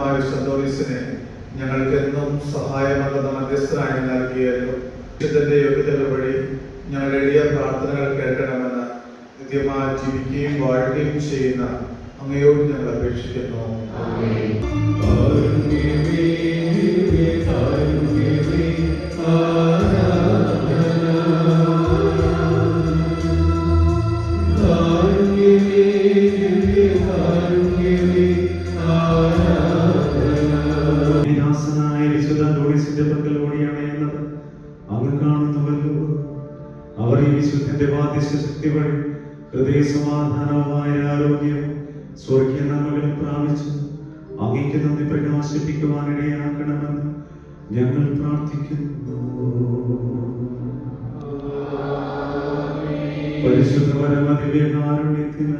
പരിശുദ്ധമായ സന്തോറിസിനെ ഞങ്ങൾക്ക് എന്നും സഹായമല്ലെന്ന മധ്യസ്ഥനായി നൽകിയല്ലോ. വിശുദ്ധന്റെ യോഗ്യതകൾ വഴി ഞങ്ങളുടെ എളിയ പ്രാർത്ഥനകൾ കേൾക്കണമെന്ന് നിത്യമായി ജീവിക്കുകയും വാഴുകയും ചെയ്യുന്ന അങ്ങയോട് ഞങ്ങൾ അപേക്ഷിക്കുന്നു. വിശുദ്ധ ഡോണിസിന്റെ പക്കലോടിയാണ് എന്നത് അങ്ങ് കാണുന്നുവല്ലോ. അവർ ഈ വിശുദ്ധന്റെ വാദിശ ശക്തി വഴി ഹൃദയ സമാധാനവുമായ ആരോഗ്യം സ്വർഗീയ നന്മകളും പ്രാപിച്ചു അങ്ങേക്ക് നന്ദി പ്രകാശിപ്പിക്കുവാനിടയാക്കണമെന്ന് ഞങ്ങൾ പ്രാർത്ഥിക്കുന്നു. പരിശുദ്ധ പരമദിവ്യകാരുണ്യത്തിന്